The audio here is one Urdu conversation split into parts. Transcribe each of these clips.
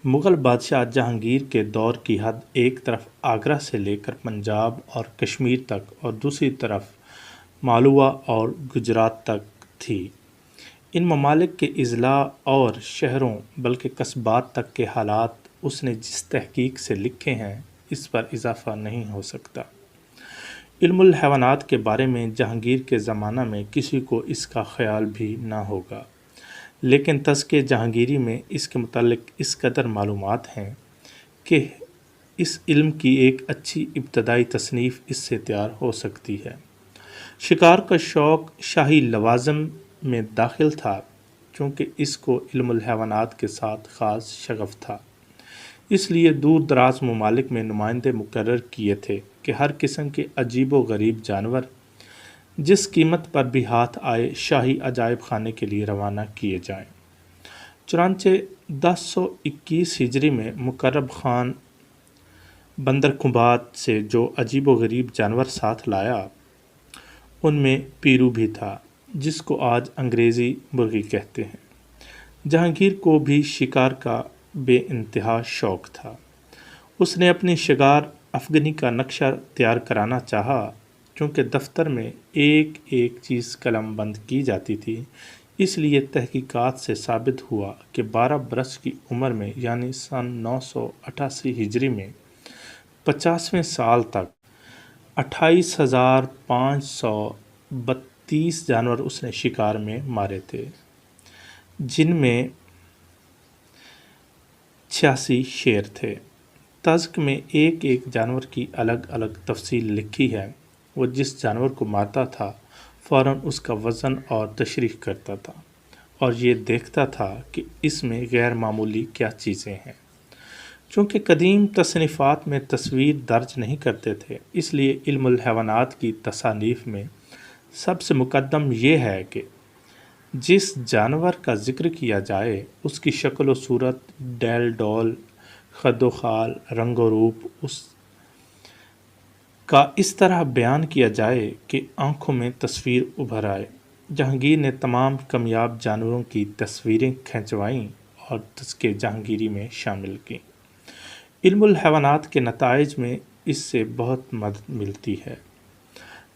مغل بادشاہ جہانگیر کے دور کی حد ایک طرف آگرہ سے لے کر پنجاب اور کشمیر تک اور دوسری طرف مالوا اور گجرات تک تھی۔ ان ممالک کے اضلاع اور شہروں بلکہ قصبات تک کے حالات اس نے جس تحقیق سے لکھے ہیں اس پر اضافہ نہیں ہو سکتا۔ علم الحیوانات کے بارے میں جہانگیر کے زمانہ میں کسی کو اس کا خیال بھی نہ ہوگا، لیکن تذکرہ جہانگیری میں اس کے متعلق اس قدر معلومات ہیں کہ اس علم کی ایک اچھی ابتدائی تصنیف اس سے تیار ہو سکتی ہے۔ شکار کا شوق شاہی لوازم میں داخل تھا، چونکہ اس کو علم الحیوانات کے ساتھ خاص شغف تھا۔ اس لیے دور دراز ممالک میں نمائندے مقرر کیے تھے کہ ہر قسم کے عجیب و غریب جانور جس قیمت پر بھی ہاتھ آئے شاہی عجائب خانے کے لیے روانہ کیے جائیں۔ چنانچہ 1021 ہجری میں مقرب خان بندرکھنبات سے جو عجیب و غریب جانور ساتھ لایا ان میں پیرو بھی تھا، جس کو آج انگریزی مرغی کہتے ہیں۔ جہانگیر کو بھی شکار کا بے انتہا شوق تھا۔ اس نے اپنی شکار افغنی کا نقشہ تیار کرانا چاہا، چونکہ دفتر میں ایک ایک چیز قلم بند کی جاتی تھی۔ اس لیے تحقیقات سے ثابت ہوا کہ 12 برس کی عمر میں یعنی سن 988 ہجری میں 50ویں سال تک 28,532 جانور اس نے شکار میں مارے تھے، جن میں 86 شیر تھے۔ تذکرہ میں ایک ایک جانور کی الگ الگ تفصیل لکھی ہے۔ وہ جس جانور کو مارتا تھا فوراً اس کا وزن اور تشریح کرتا تھا اور یہ دیکھتا تھا کہ اس میں غیر معمولی کیا چیزیں ہیں۔ چونکہ قدیم تصنیفات میں تصویر درج نہیں کرتے تھے، اس لیے علم الحیوانات کی تصانیف میں سب سے مقدم یہ ہے کہ جس جانور کا ذکر کیا جائے اس کی شکل و صورت، ڈیل ڈول، خد و خال، رنگ و روپ اس کا اس طرح بیان کیا جائے کہ آنکھوں میں تصویر ابھر آئے۔ جہانگیر نے تمام کمیاب جانوروں کی تصویریں کھنچوائیں اور تذکرہ جہانگیری میں شامل کیں۔ علم الحیوانات کے نتائج میں اس سے بہت مدد ملتی ہے۔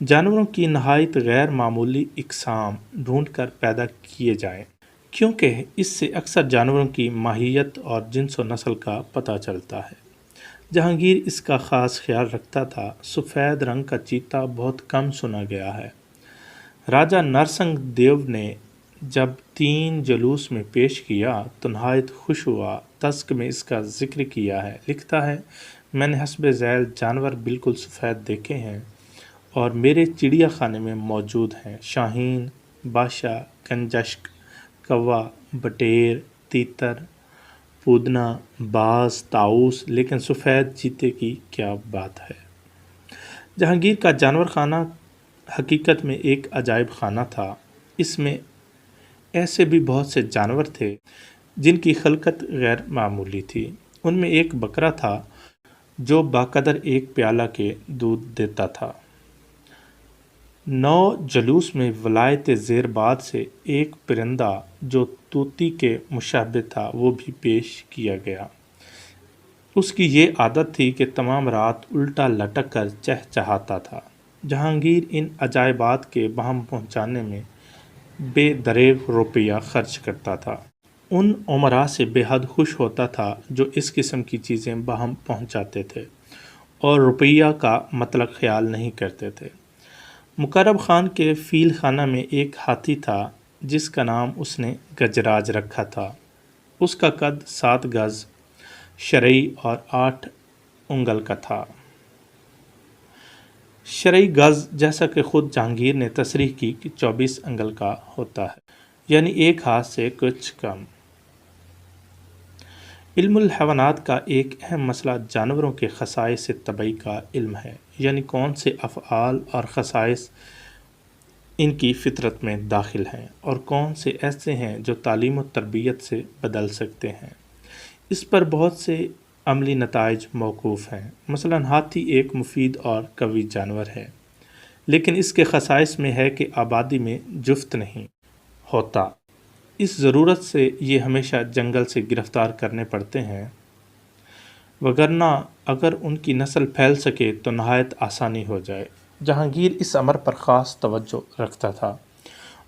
جانوروں کی نہایت غیر معمولی اقسام ڈھونڈ کر پیدا کیے جائیں، کیونکہ اس سے اکثر جانوروں کی ماہیت اور جنس و نسل کا پتہ چلتا ہے۔ جہانگیر اس کا خاص خیال رکھتا تھا۔ سفید رنگ کا چیتا بہت کم سنا گیا ہے۔ راجہ نرسنگ دیو نے جب 3 جلوس میں پیش کیا تو نہایت خوش ہوا۔ تذکرہ میں اس کا ذکر کیا ہے۔ لکھتا ہے، میں نے حسب ذیل جانور بالکل سفید دیکھے ہیں اور میرے چڑیا خانے میں موجود ہیں۔ شاہین، بادشاہ، کنجشک، کوا، بٹیر، تیتر، پودنا، باز، طاؤس، لیکن سفید چیتے کی کیا بات ہے۔ جہانگیر کا جانور خانہ حقیقت میں ایک عجائب خانہ تھا۔ اس میں ایسے بھی بہت سے جانور تھے جن کی خلقت غیر معمولی تھی۔ ان میں ایک بکرا تھا جو بقدر ایک پیالہ کے دودھ دیتا تھا۔ 9 جلوس میں ولایت زیرباد سے ایک پرندہ جو طوطی کے مشابہ تھا وہ بھی پیش کیا گیا۔ اس کی یہ عادت تھی کہ تمام رات الٹا لٹک کر چہچہاتا تھا۔ جہانگیر ان عجائبات کے بہم پہنچانے میں بے دریغ روپیہ خرچ کرتا تھا۔ ان امراء سے بے حد خوش ہوتا تھا جو اس قسم کی چیزیں بہم پہنچاتے تھے اور روپیہ کا مطلق خیال نہیں کرتے تھے۔ مقرب خان کے فیل خانہ میں ایک ہاتھی تھا جس کا نام اس نے گجراج رکھا تھا۔ اس کا قد 7 گز شرعی اور 8 انگل کا تھا۔ شرعی گز جیسا کہ خود جہانگیر نے تصریح کی کہ 24 انگل کا ہوتا ہے، یعنی ایک ہاتھ سے کچھ کم۔ علم الحیوانات کا ایک اہم مسئلہ جانوروں کے خصائص طبعی کا علم ہے، یعنی کون سے افعال اور خصائص ان کی فطرت میں داخل ہیں اور کون سے ایسے ہیں جو تعلیم و تربیت سے بدل سکتے ہیں۔ اس پر بہت سے عملی نتائج موقوف ہیں۔ مثلاً ہاتھی ایک مفید اور قوی جانور ہے، لیکن اس کے خصائص میں ہے کہ آبادی میں جفت نہیں ہوتا۔ اس ضرورت سے یہ ہمیشہ جنگل سے گرفتار کرنے پڑتے ہیں، وگرنہ اگر ان کی نسل پھیل سکے تو نہایت آسانی ہو جائے۔ جہانگیر اس امر پر خاص توجہ رکھتا تھا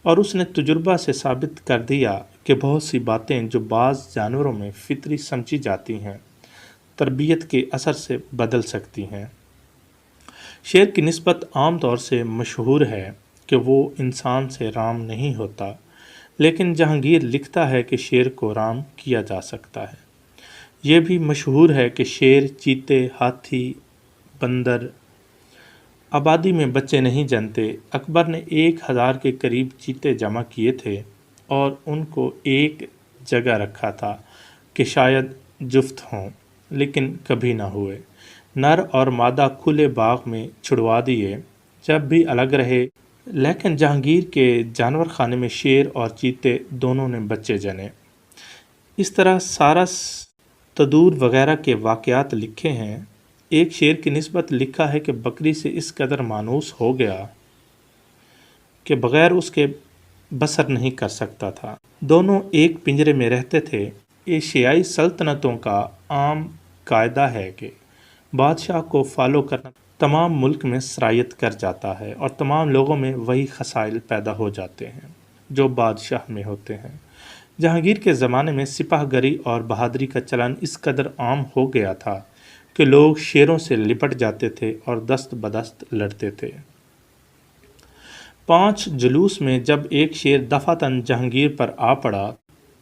اور اس نے تجربہ سے ثابت کر دیا کہ بہت سی باتیں جو بعض جانوروں میں فطری سمجھی جاتی ہیں تربیت کے اثر سے بدل سکتی ہیں۔ شیر کی نسبت عام طور سے مشہور ہے کہ وہ انسان سے رام نہیں ہوتا، لیکن جہانگیر لکھتا ہے کہ شیر کو رام کیا جا سکتا ہے۔ یہ بھی مشہور ہے کہ شیر، چیتے، ہاتھی، بندر آبادی میں بچے نہیں جنتے۔ اکبر نے 1000 کے قریب چیتے جمع کیے تھے اور ان کو ایک جگہ رکھا تھا کہ شاید جفت ہوں، لیکن کبھی نہ ہوئے۔ نر اور مادہ کھلے باغ میں چھڑوا دیے، جب بھی الگ رہے، لیکن جہانگیر کے جانور خانے میں شیر اور چیتے دونوں نے بچے جنے۔ اس طرح سارس، تدور وغیرہ کے واقعات لکھے ہیں۔ ایک شیر کی نسبت لکھا ہے کہ بکری سے اس قدر مانوس ہو گیا کہ بغیر اس کے بسر نہیں کر سکتا تھا۔ دونوں ایک پنجرے میں رہتے تھے۔ ایشیائی سلطنتوں کا عام قاعدہ ہے کہ بادشاہ کو فالو کرنا تمام ملک میں سرایت کر جاتا ہے اور تمام لوگوں میں وہی خصائل پیدا ہو جاتے ہیں جو بادشاہ میں ہوتے ہیں۔ جہانگیر کے زمانے میں سپاہ گری اور بہادری کا چلن اس قدر عام ہو گیا تھا کہ لوگ شیروں سے لپٹ جاتے تھے اور دست بدست لڑتے تھے۔ 5 جلوس میں جب ایک شیر دفعتاً جہانگیر پر آ پڑا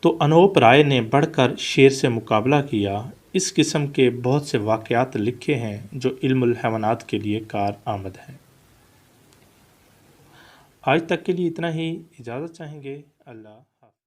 تو انوپ رائے نے بڑھ کر شیر سے مقابلہ کیا۔ اس قسم کے بہت سے واقعات لکھے ہیں جو علم الحیوانات کے لیے کار آمد ہیں۔ آج تک کے لیے اتنا ہی، اجازت چاہیں گے۔ اللہ